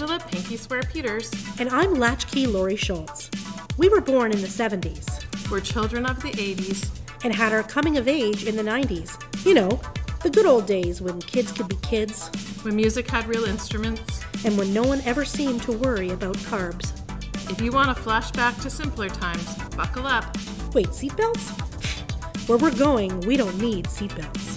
Angela Pinky Swear Peters. And I'm Latchkey Laurie Schultz. We were born in the 70s. We're children of the 80s. And had our coming of age in the 90s. You know, the good old days when kids could be kids. When music had real instruments. And when no one ever seemed to worry about carbs. If you want a flashback to simpler times, buckle up. Wait, seatbelts? Where we're going, we don't need seatbelts.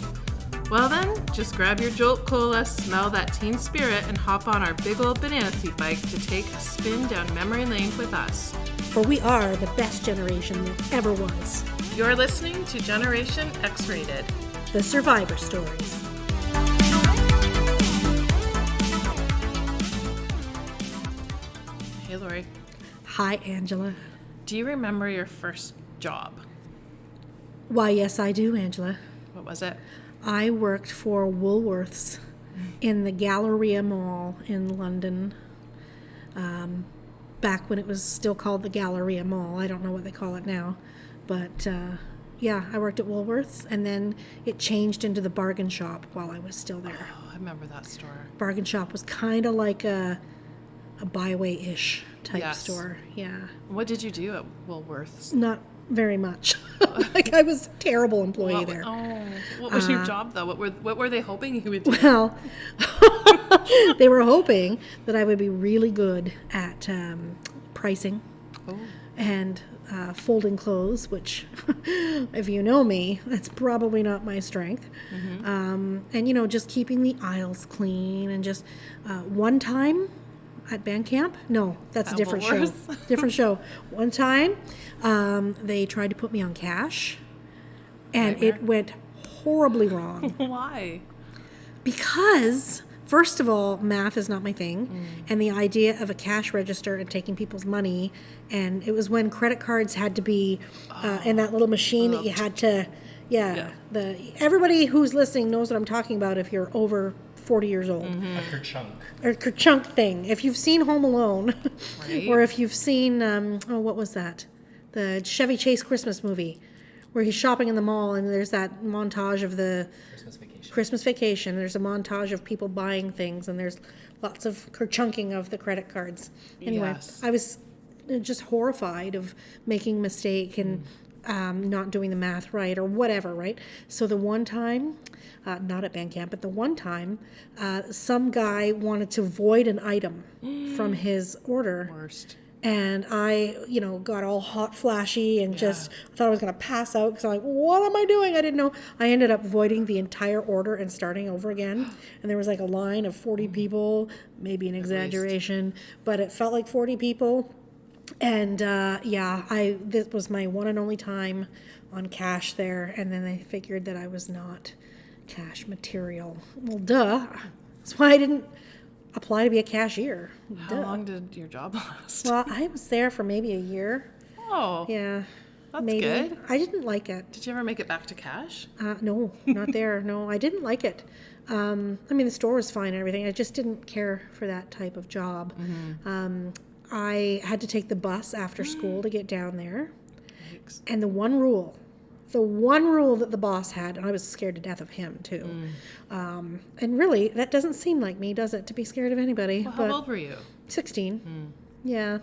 Well then, just grab your Jolt Cola, smell that teen spirit, and hop on our big old banana seat bike to take a spin down memory lane with us. For we are the best generation that ever was. You're listening to Generation X Rated. The Survivor Stories. Hey Laurie. Hi, Angela. Do you remember your first job? Why, yes, I do, Angela. What was it? I worked for Woolworths in the Galleria Mall in London, back when it was still called the Galleria Mall. I don't know what they call it now, but yeah, I worked at Woolworths, and then it changed into the bargain shop while I was still there. Oh, I remember that store. Bargain shop was kind of like a Byway-ish type store. Yeah. What did you do at Woolworths? Not very much. Like, I was a terrible employee there. What was your job though? What were they hoping you would do? Well, they were hoping that I would be really good at pricing and folding clothes, which, if you know me, that's probably not my strength. Mm-hmm. And, you know, just keeping the aisles clean, and just one time at band camp? No, that's a different show. Different show. One time, they tried to put me on cash, and it went horribly wrong. Why? Because, first of all, math is not my thing, and the idea of a cash register and taking people's money, and it was when credit cards had to be in that little machine that you had to, everybody who's listening knows what I'm talking about if you're over 40 years old. Mm-hmm. A kerchunk. Or kerchunk thing. If you've seen Home Alone, right. Or if you've seen, what was that? The Chevy Chase Christmas movie, where he's shopping in the mall, and there's that montage of the Christmas Vacation. There's a montage of people buying things, and there's lots of kerchunking of the credit cards. Anyway, yes. I was just horrified of making a mistake and not doing the math right or whatever, right? So the one time, not at band camp, but the one time, some guy wanted to void an item from his order. Worst. And I, got all hot, flashy, and just thought I was going to pass out because I'm like, what am I doing? I didn't know. I ended up voiding the entire order and starting over again. And there was like a line of 40 people, maybe an exaggeration, but it felt like 40 people. And this was my one and only time on cash there. And then they figured that I was not cash material. Well, duh. That's why I didn't apply to be a cashier. How long did your job last? Well, I was there for maybe a year. Oh. Yeah. That's maybe. good. I didn't like it. Did you ever make it back to cash? No, not there. No, I didn't like it. The store was fine and everything. I just didn't care for that type of job. Mm-hmm. I had to take the bus after school to get down there. Yikes. And the one rule that the boss had, and I was scared to death of him too. And really, that doesn't seem like me, does it, to be scared of anybody? Well, how old were you? 16. Yeah.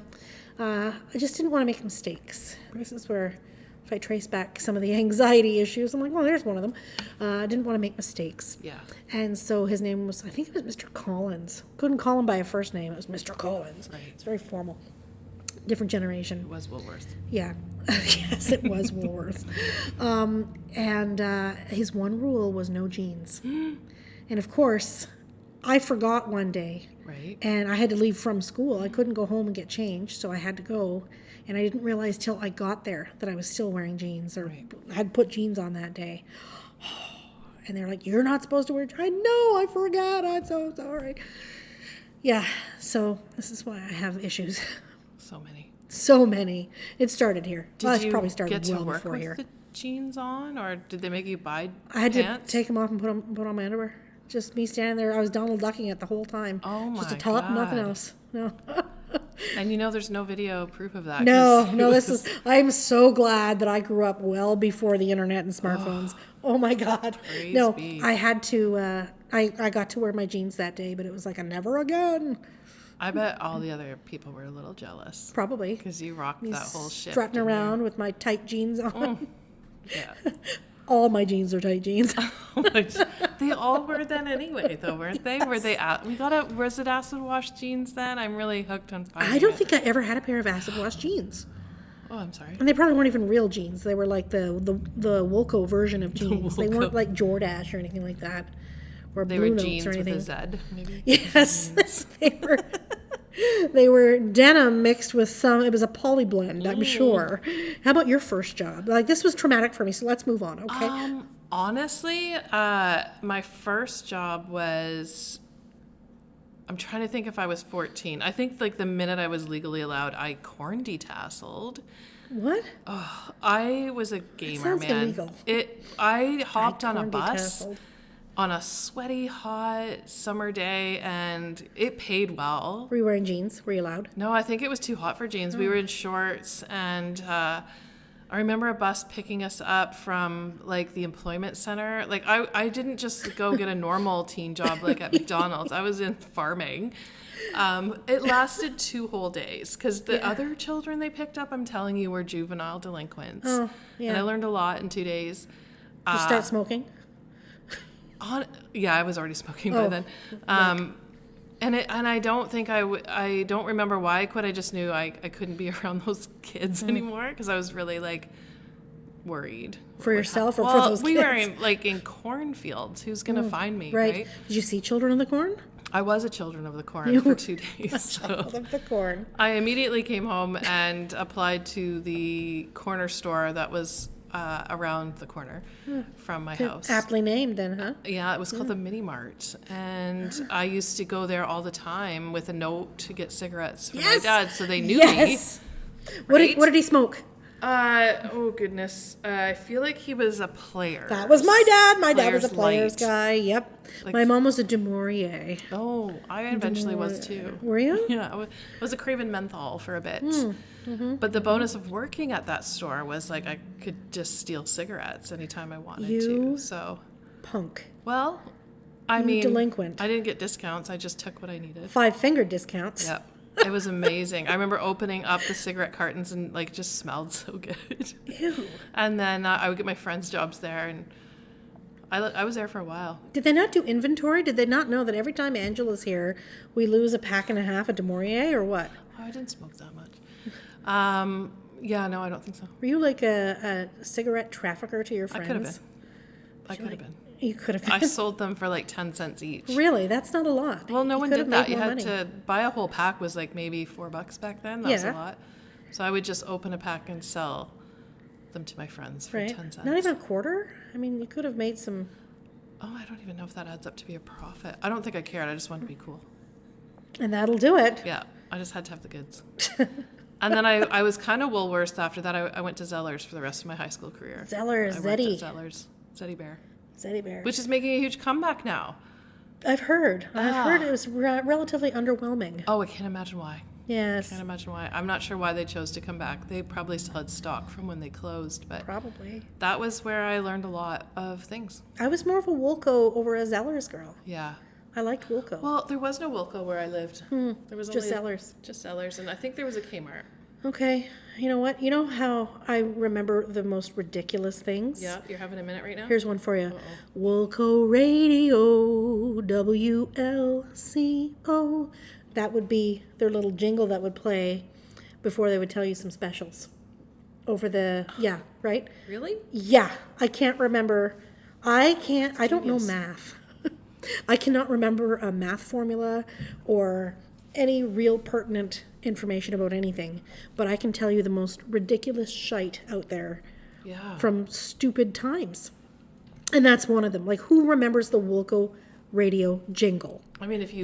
I just didn't want to make mistakes. This is where, if I trace back some of the anxiety issues, I'm like, well, there's one of them. I didn't want to make mistakes. Yeah. And so his name was, I think it was Mr. Collins. Couldn't call him by a first name. It was Mr. Collins. Right. It's very formal. Different generation. It was Woolworths. Yeah. Yes, it was Woolworths. And his one rule was no jeans. And of course, I forgot one day. Right. And I had to leave from school. I couldn't go home and get changed, so I had to go. And I didn't realize till I got there that I was still wearing jeans, or had put jeans on that day. And they're like, you're not supposed to wear jeans. I know, I forgot. I'm so sorry. Yeah, so this is why I have issues. So many. It started here. Did you probably started get to well work before with here. the jeans on, or did they make you buy I had pants? to take them off and put on my underwear. Just me standing there. I was Donald Ducking it the whole time. Oh my Just a top, God. nothing else. No. And there's no video proof of that. No, I'm so glad that I grew up well before the internet and smartphones. Oh my God. Praise No, be. I had to, I got to wear my jeans that day, but it was like a never again. I bet all the other people were a little jealous. Probably. Because you rocked that whole shift. Strutting around with my tight jeans on. Yeah. All my jeans are tight jeans. They all were then anyway, though, weren't they? Were they was it acid wash jeans then? I'm really hooked on finding I don't think I ever had a pair of acid wash jeans. Oh, I'm sorry. And they probably weren't even real jeans. They were like the Woolco version of jeans. They weren't like Jordache or anything like that. Or They Blue were Notes jeans or anything. with a Z, maybe? Yes. They were denim mixed with some, it was a poly blend, I'm sure. How about your first job? Like, this was traumatic for me, so let's move on, okay? Honestly, my first job was, I'm trying to think if I was 14. I think like the minute I was legally allowed, I corn detasseled. What? Oh, I was a gamer, sounds man. illegal. I hopped on a corn bus detasseled. on a sweaty, hot summer day, and it paid well. Were you wearing jeans? Were you allowed? No, I think it was too hot for jeans. We were in shorts, and I remember a bus picking us up from like the employment center. Like I didn't just go get a normal teen job like at McDonald's. I was in farming. It lasted 2 whole days because the other children they picked up, I'm telling you, were juvenile delinquents. Oh, yeah. And I learned a lot in 2 days. Did you start smoking? Yeah, I was already smoking by then. And I don't think I don't remember why I quit. I just knew I couldn't be around those kids anymore because I was really like worried. For yourself or for those kids? We were in cornfields. Who's going to find me, right? Did you see Children of the Corn? I was a Children of the Corn for 2 days. Child of the Corn. I immediately came home and applied to the corner store that was around the corner from my house. Aptly named then, huh? Yeah, it was called the Mini Mart. And I used to go there all the time with a note to get cigarettes from my dad, so they knew me. What did he smoke? Oh goodness. I feel like he was a player. That was my dad. My dad was a Players Players guy. Yep. Like, my mom was a Demorier. Oh, I eventually was too. Were you? Yeah, I was a Craven Menthol for a bit. But the bonus of working at that store was like I could just steal cigarettes anytime I wanted to. So punk. Well, I mean, delinquent. I didn't get discounts. I just took what I needed. 5-finger discounts. Yep. It was amazing. I remember opening up the cigarette cartons and like just smelled so good. Ew. And then I would get my friends' jobs there, and I was there for a while. Did they not do inventory? Did they not know that every time Angela's here, we lose a pack and a half of Demorier or what? Oh, I didn't smoke that much. Yeah, no, I don't think so. Were you like a cigarette trafficker to your friends? I could have been. You could have been. I sold them for like 10 cents each. Really? That's not a lot. Well, no one did that. You had money. to buy a whole pack was like maybe $4 back then. That was a lot. So I would just open a pack and sell them to my friends for 10 cents. Not even a quarter? I mean, you could have made some... Oh, I don't even know if that adds up to be a profit. I don't think I cared. I just wanted to be cool. And that'll do it. Yeah. I just had to have the goods. And then I was kind of Woolworths after that. I went to Zellers for the rest of my high school career. Zellers, Zeddy Bear. Zeddy Bear. Which is making a huge comeback now. I've heard. I've heard it was relatively underwhelming. Oh, I can't imagine why. Yes. I can't imagine why. I'm not sure why they chose to come back. They probably still had stock from when they closed, but probably. That was where I learned a lot of things. I was more of a Woolco over a Zellers girl. Yeah. I liked Woolco. Well, there was no Woolco where I lived. There was just only Zellers. Just Zellers, and I think there was a Kmart. Okay. You know what? You know how I remember the most ridiculous things? Yeah, you're having a minute right now? Here's one for you. Woolco Radio, WLCO. That would be their little jingle that would play before they would tell you some specials. Over the, right? Really? Yeah. I can't remember. I don't know math. I cannot remember a math formula or any real pertinent information about anything, but I can tell you the most ridiculous shite out there from stupid times. And that's one of them. Like, who remembers the Woolco radio jingle? I mean, if you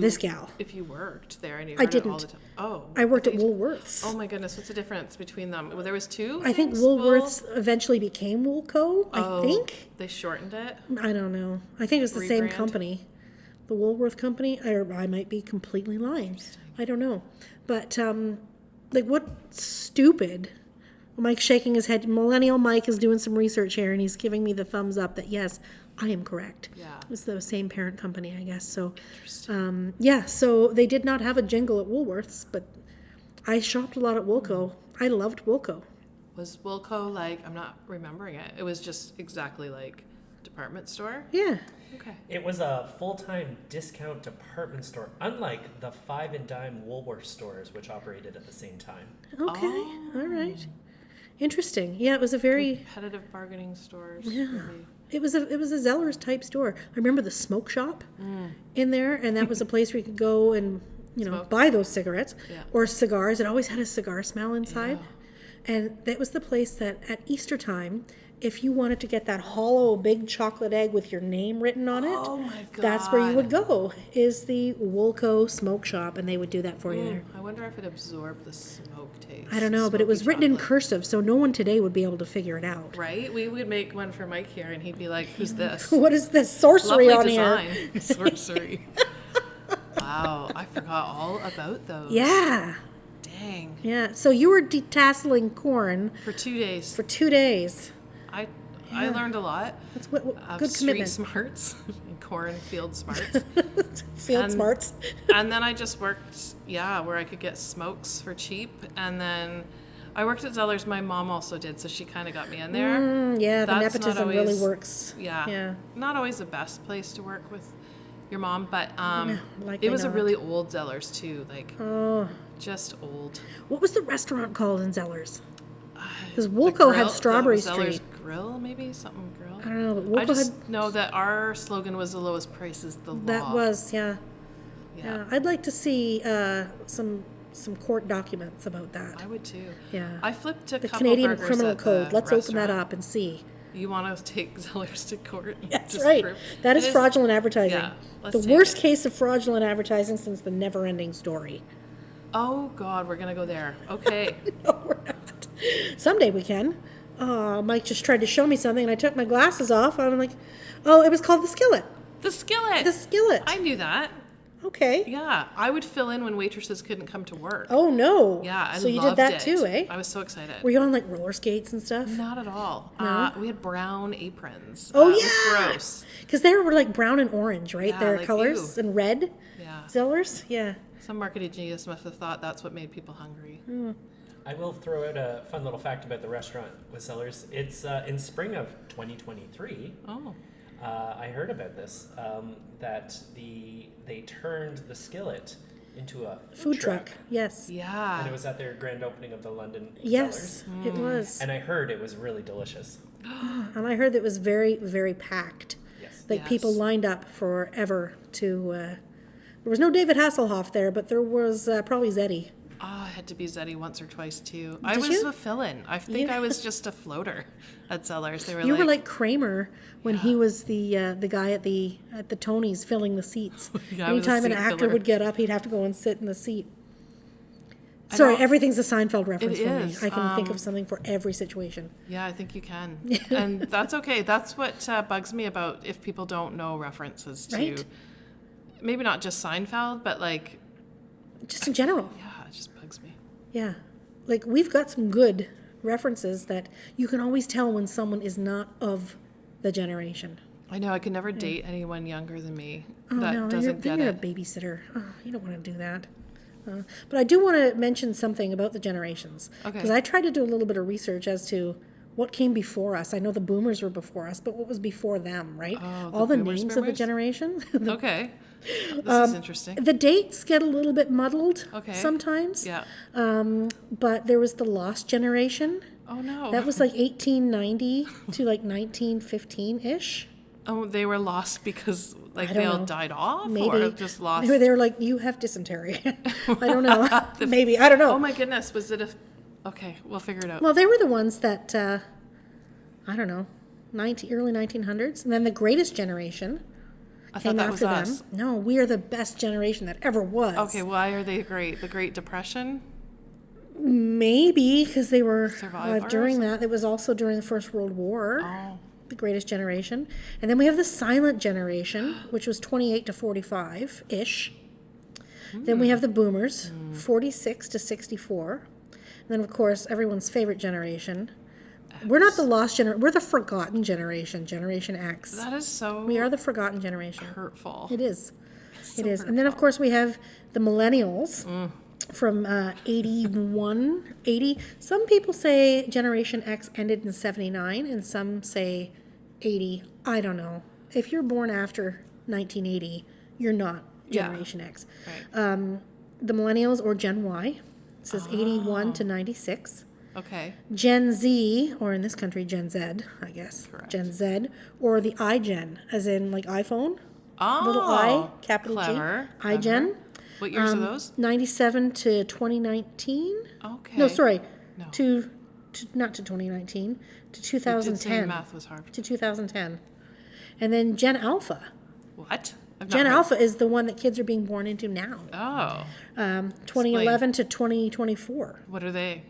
worked there and you heard it all the time. Oh. I worked at Woolworths. Oh my goodness, what's the difference between them? Well, there was two. I think Woolworths eventually became Woolco. I think they shortened it. I don't know. I think it was the same company, the Woolworth company. Or I might be completely lying. I don't know. But like, what stupid Mike's shaking his head. Millennial Mike is doing some research here, and he's giving me the thumbs up that, yes, I am correct. Yeah. It's the same parent company, I guess. So, so they did not have a jingle at Woolworths, but I shopped a lot at Wilco. I loved Wilco. Was Wilco like, I'm not remembering it. It was just exactly like department store? Yeah. Okay. It was a full-time discount department store, unlike the 5 and dime Woolworth stores, which operated at the same time. Okay. All right. Interesting. Yeah, it was a very... Competitive bargaining stores. Yeah. Maybe. It was a Zellers type store. I remember the smoke shop in there, and that was a place where you could go and buy those cigarettes or cigars. It always had a cigar smell inside, and that was the place that at Easter time, if you wanted to get that hollow big chocolate egg with your name written on it, Oh my God. that's where you would go. Is the Woolco smoke shop, and they would do that for you there. I wonder if it absorbed the smoke taste. I don't know, but it was smoky written in chocolate. cursive, so no one today would be able to figure it out. Right? We would make one for Mike here, and he'd be like, who's this? What is this sorcery Lovely on here? design. Sorcery. Wow, I forgot all about those. Yeah. Dang. Yeah, so you were detasseling corn For 2 days. for 2 days. I learned a lot That's what of good street commitment. smarts and cornfield smarts. Field And- smarts. And then I just worked, where I could get smokes for cheap. And then I worked at Zellers. My mom also did, so she kind of got me in there. Yeah, the That's not nepotism really always- works. Yeah. Yeah. Not always the best place to work with your mom, but likely it was a not. really old Zellers too, like Oh, just old. what was the restaurant called in Zellers? Because The Woolco had grill- Strawberry the Zellers Street. Grill, maybe something grill. I don't know, but I Woolco just had... know that our slogan was the lowest price is the law. That was, yeah. Yeah, I'd like to see some court documents about that. I would too. Yeah. I flipped a The couple Canadian burgers Criminal at the Code. Let's open that restaurant. up and see. You want to take Zellers to court? That's Just right. prove- That It is fraudulent advertising. Yeah, let's The take worst it. case of fraudulent advertising since the never-ending story. Oh God, we're gonna go there. Okay. No, we're not. Someday we can. Mike just tried to show me something, and I took my glasses off. I'm like, oh, it was called the skillet. The skillet. The skillet. I knew that. Okay. Yeah, I would fill in when waitresses couldn't come to work. Oh, no. Yeah, I So you did loved that it. too, eh? I was so excited. Were you on, like, roller skates and stuff? Not at all. We had brown aprons. Oh, It was yeah. gross. Because they were, like, brown and orange, right? Yeah, Their like colors. you. And red. Yeah. Zellers? Yeah. Some marketing genius must have thought that's what made people hungry. I will throw out a fun little fact about the restaurant with Zellers. It's in spring of 2023. Oh. I heard about this, that they turned the skillet into a Food truck. Yes. Yeah. And it was at their grand opening of the London Yes, Zellers. it was. And I heard it was really delicious. And I heard that it was very, very packed. Yes. Like Yes. people lined up forever to. There was no David Hasselhoff there, but there was probably Zeddy. Oh, I had to be Zeddy once or twice too. I Did was you? a fill-in. I think You- I was just a floater at Zellers. They were You were like Kramer when he was the guy at the Tonys filling the seats. Yeah, I was a Anytime an seat actor filler. would get up, he'd have to go and sit in the seat. Sorry, know- everything's a Seinfeld reference It for is, me. I can think of something for every situation. Yeah, I think you can. And that's okay. That's what bugs me about if people don't know references to, Right. maybe not just Seinfeld, but like, Just in general. yeah, it just bugs me. Yeah. Like, we've got some good references that you can always tell when someone is not of the generation. I know I could never date anyone younger than me Oh, that no, doesn't then get you're it. a babysitter. Oh, you don't want to do that. But I do want to mention something about the generations. Okay. Because I tried to do a little bit of research as to what came before us. I know the boomers were before us, but what was before them, right? Oh, the All the boomers, names of the boomers? generation. Okay. This is interesting. The dates get a little bit muddled Okay. sometimes. Yeah. But there was the Lost Generation. Oh no. That was like 1890 to like 1915-ish. Oh, they were lost because like I they don't all know. died off, Maybe. or just lost. Maybe they were like, you have dysentery. I don't know. Maybe. I don't know. Oh my goodness, was it a? Okay, we'll figure it out. Well, they were the ones that, I don't know, early 1900s. And then the Greatest Generation I thought came that was after us. them. No, we are the best generation that ever was. Okay, why are they great? The Great Depression? Maybe because they were alive Survivors? during that. It was also during the First World War. Oh. The Greatest Generation. And then we have the Silent Generation, which was 28 to 45-ish. Then we have the Boomers, 46 to 64. then, of course, everyone's favorite generation. We're not the lost generation. We're the forgotten generation, Generation X. That is so We are the forgotten generation. hurtful. It is. So It is. And then, of hurtful. course, we have the millennials from 81, 80. Some people say Generation X ended in 79, and some say 80. I don't know. If you're born after 1980, you're not Yeah. Generation X. Right. The millennials, or Gen Y, says 81 to 96. Okay. Gen Z, or in this country, Gen Z, I guess. Correct. Gen Z, or the iGen, as in like iPhone. Oh, Little I, capital clever, G. iGen. What years are those? 97 to 2019. Okay. No, sorry. No. To not to 2019, to Did say 2010. math was hard. To 2010. And then Gen Alpha. What? I've not Gen heard- Alpha is the one that kids are being born into now. Oh. 2011 to 2024. What are they?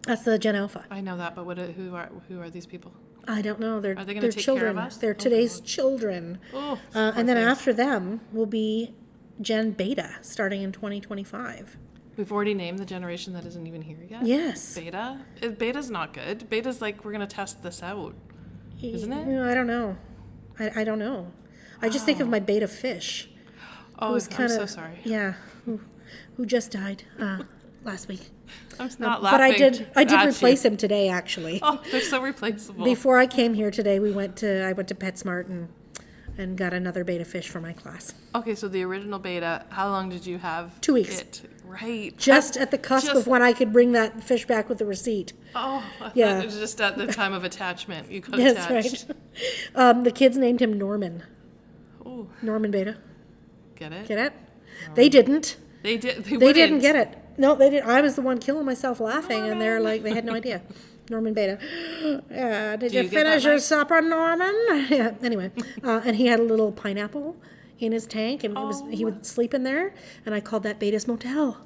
That's the Gen Alpha. I know that, but who are these people? I don't know. They're Are they gonna they're take care of children. us? They're Oh, today's God. children. Oh. And then poor things. after them will be Gen Beta, starting in 2025. We've already named the generation that isn't even here yet. Yes. Beta. Beta's not good. Beta's like we're gonna test this out, isn't it? I don't know. I don't know. I just think of my beta fish. Oh, who's I'm kinda, so sorry. Yeah, who just died last week. I'm not But I laughing. did at you. replace him today, actually. Oh, they're so replaceable. Before I came here today, I went to PetSmart and got another beta fish for my class. Okay, so the original beta, how long did you have 2 weeks. it? Right. Just at the cusp just- of when I could bring that fish back with the receipt. Oh, I Yeah. thought it was just at the time of attachment. You got That's attached. right. The kids named him Norman. Oh, Norman Beta. get it? Get it? They didn't. They did. They didn't get it. No, they didn't. I was the one killing myself laughing, and they're like, they had no idea. Norman Beta. Did you you get that finish your right? supper, Norman? Yeah. Anyway, and he had a little pineapple in his tank, and he would sleep in there, and I called that Beta's Motel.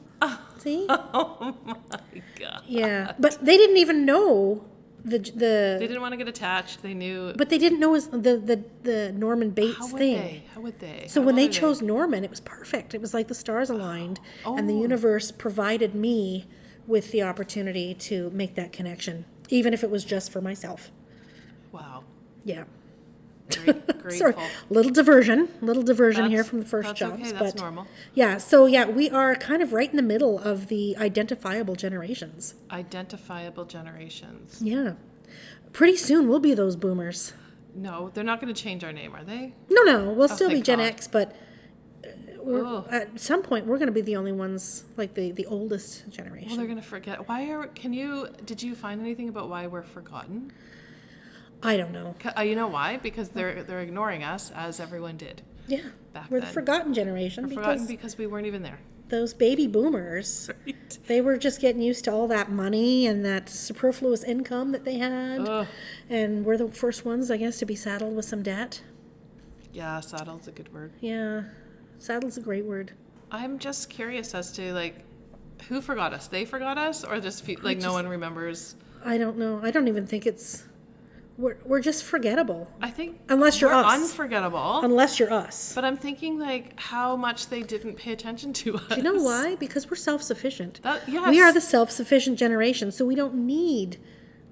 See? Oh my god. Yeah, but they didn't even know They didn't want to get attached. They knew. But they didn't know the Norman Bates How would thing. they? How would they? So How when they would chose Norman, it was perfect. It was like the stars aligned, and the universe provided me with the opportunity to make that connection, even if it was just for myself. Wow. Yeah. Grateful. Sorry, little diversion here That's- from the first that's jobs, okay, that's but normal. yeah. So yeah, we are kind of right in the middle of the identifiable generations. Identifiable generations. Yeah, pretty soon we'll be those boomers. No, they're not going to change our name, are they? No, we'll still be thank Gen God. X, but Ugh. at some point we're going to be the only ones, like the oldest generation. Well, they're going to forget. Did you find anything about why we're forgotten? I don't know. You know why? Because they're ignoring us, as everyone did. Yeah, Back we're the then. forgotten generation Forgotten because because we weren't even there. those baby boomers, Right. they were just getting used to all that money and that superfluous income that they had. Ugh. And we're the first ones, I guess, to be saddled with some debt. Yeah, saddle's a good word. Yeah, saddle's a great word. I'm just curious as to who forgot us? They forgot us, or just no one remembers? I don't know. I don't even think it's. We're just forgettable. I think Unless you're we're us. unforgettable. Unless you're us. But I'm thinking how much they didn't pay attention to us. Do you know why? Because we're self-sufficient. Yes. We are the self-sufficient generation, so we don't need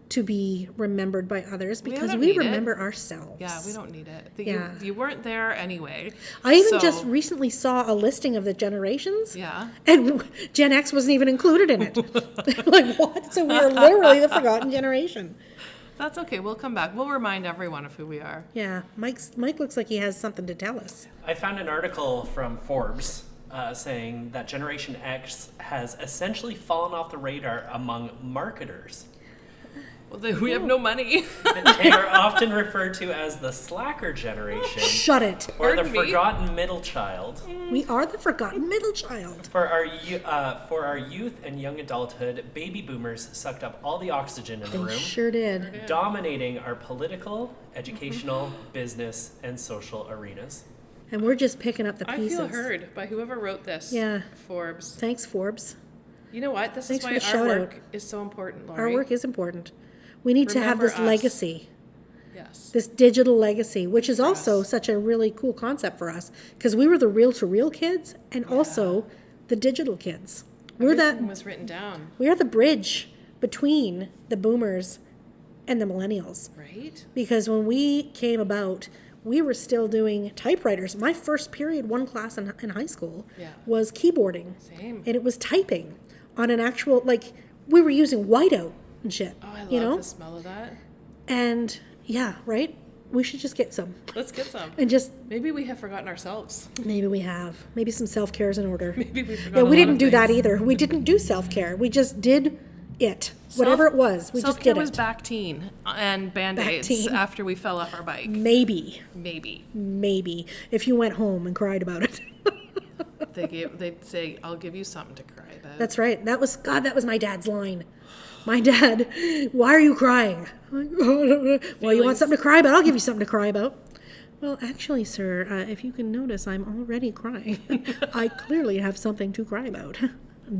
to be remembered by others because don't we need it. remember ourselves. Yeah, we don't need it. Yeah. You weren't there anyway. I even so- just recently saw a listing of the generations. Yeah. And Gen X wasn't even included in it. Like, what? So we are literally the forgotten generation. That's okay. We'll come back. We'll remind everyone of who we are. Yeah. Mike looks like he has something to tell us. I found an article from Forbes saying that Generation X has essentially fallen off the radar among marketers. Well, we have no money. They are often referred to as the slacker generation Shut it. or the Pardon me? forgotten middle child. We are the forgotten middle child. For our youth and young adulthood, baby boomers sucked up all the oxygen in the They room, sure did. dominating our political, educational, business, and social arenas. And we're just picking up the I pieces. feel heard by whoever wrote this. Yeah. Forbes. Thanks, Forbes. You know what? This Thanks is for why the our shout-out. work is so important, Laurie. Our work is important. We need to have Remember this us. legacy, Yes. this digital legacy, which is also such a really cool concept for us because we were the reel-to-reel kids and also the digital kids. Everything was written down. We are the bridge between the boomers and the millennials. Right? Because when we came about, we were still doing typewriters. My first period, one class in high school, Yeah. was keyboarding. Same. And it was typing on an actual, like, we were using whiteout and shit. Oh, I love you know? the smell of that. And yeah, right? We should just get some. Let's get some. And just, Maybe we have forgotten ourselves. maybe we have. Maybe some self-care is in order. Maybe we forgot Yeah, a we lot didn't of do that things. either. We didn't do self-care. We just did it. Whatever it was, we just Self-care did was it. Bactine and Band-Aids Bactine. after we fell off our bike. Maybe, Maybe. if you went home and cried about it. They'd say, I'll give you something to cry about. That's right. That was my dad's line. My dad, why are you crying? I'm like, oh, I don't know. Well, you want something to cry about? I'll give you something to cry about. Well, actually, sir, if you can notice, I'm already crying. I clearly have something to cry about.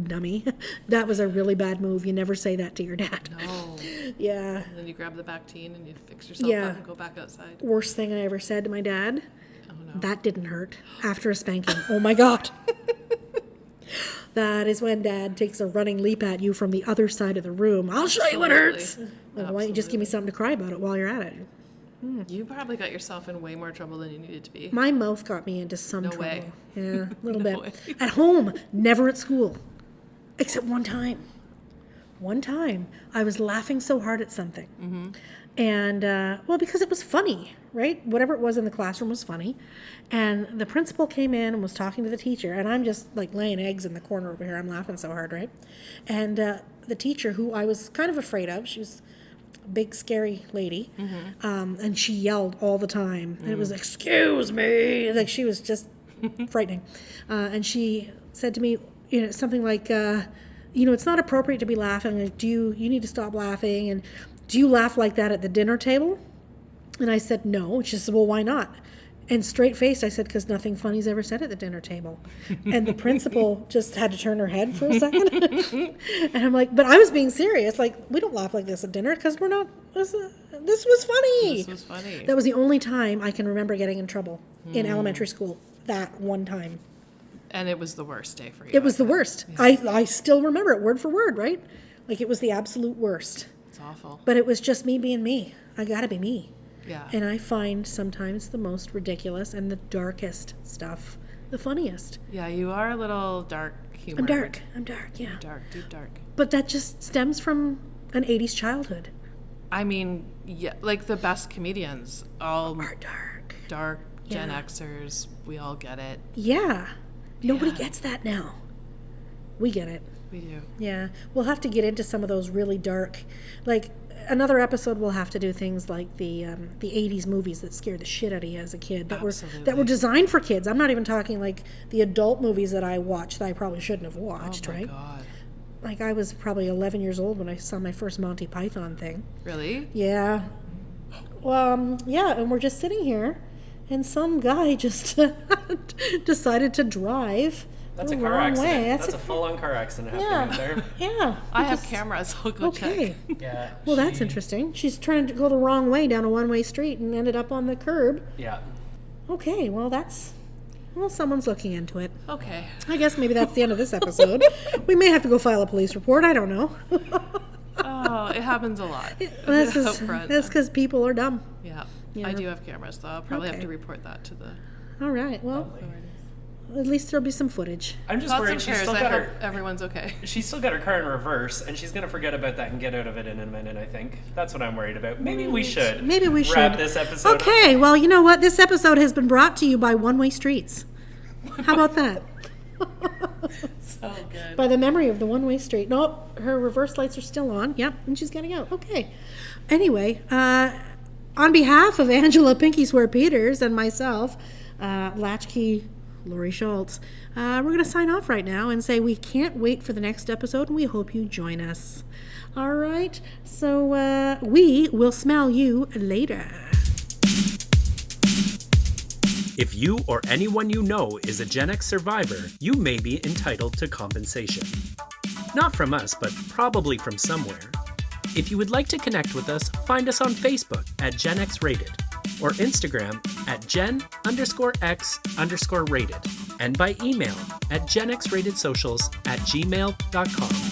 Dummy. That was a really bad move. You never say that to your dad. No. Yeah. And then you grab the Bactine and you fix yourself Yeah. up and go back outside. Worst thing I ever said to my dad. Oh, no. That didn't hurt. After a spanking. Oh, my God. That is when Dad takes a running leap at you from the other side of the room. I'll show you what hurts. Well, why don't you just give me something to cry about it while you're at it? You probably got yourself in way more trouble than you needed to be. My mouth got me into some No trouble. way. Yeah, a little No bit. way. At home, never at school. Except one time. One time, I was laughing so hard at something. Mm-hmm. And, well, because it was funny, right? Whatever it was in the classroom was funny. And the principal came in and was talking to the teacher. And I'm just like laying eggs in the corner over here. I'm laughing so hard, right? And the teacher, who I was kind of afraid of, she was a big, scary lady. Mm-hmm. And she yelled all the time. And it was, excuse me. Like, she was just frightening. And she said to me, you know, something like, you know, it's not appropriate to be laughing. Like, you need to stop laughing. And do you laugh like that at the dinner table? And I said, no. She said, well, why not? And straight faced, I said, because nothing funny's ever said at the dinner table. And the principal just had to turn her head for a second. And I'm like, but I was being serious. Like, we don't laugh like this at dinner because we're not, this was funny. This was funny. That was the only time I can remember getting in trouble in elementary school. That one time. And it was the worst day for you. It was the worst. I still remember it word for word, right? Like, it was the absolute worst. It's awful. But it was just me being me. I gotta be me. Yeah. And I find sometimes the most ridiculous and the darkest stuff the funniest. Yeah, you are a little dark humor. I'm dark, yeah. Dark, deep dark. But that just stems from an 80s childhood. I mean, yeah, like the best comedians, all Are dark. dark Gen Yeah. Xers. We all get it. Yeah. Nobody Yeah. gets that now. We get it. We do. Yeah. We'll have to get into some of those really dark, like another episode we'll have to do things like the 80s movies that scared the shit out of you as a kid that were Absolutely. designed for kids. I'm not even talking like the adult movies that I watched that I probably shouldn't have Oh watched, my right? God. Like I was probably 11 years old when I saw my first Monty Python thing. Really? Yeah. Well, yeah, and we're just sitting here and some guy just decided to drive That's the a car wrong accident. way. That's a full-on car accident happening out there. Yeah. I have cameras. I'll go Okay. check. Yeah. Well, that's interesting. She's trying to go the wrong way down a one-way street and ended up on the curb. Yeah. Okay, well, someone's looking into it. Okay. I guess maybe that's the end of this episode. We may have to go file a police report. I don't know. Oh, it happens a lot. That's Up front. because people are dumb. Yeah. Yeah. I do have cameras, though. I'll probably have Okay. to report that to the All right. Well, at least there'll be some footage. I'm just Thoughts worried and she's prayers. still I got hope her. everyone's okay. She's still got her car in reverse, and she's gonna forget about that and get out of it in a minute. I think that's what I'm worried about. Maybe we should. Maybe we should wrap this episode up. Okay. Well, you know what? This episode has been brought to you by One-Way Streets. How about that? So good. By the memory of the one-way street. Nope, her reverse lights are still on. Yep, and she's getting out. Okay. Anyway, on behalf of Angela Pinky Swear Peters and myself, Latchkey Laurie Schultz, we're going to sign off right now and say we can't wait for the next episode and we hope you join us. All right, so we will smell you later. If you or anyone you know is a Gen X survivor, you may be entitled to compensation. Not from us, but probably from somewhere. If you would like to connect with us, find us on Facebook at Gen X Rated, or Instagram at Gen_X_rated, and by email at genxratedsocials@gmail.com.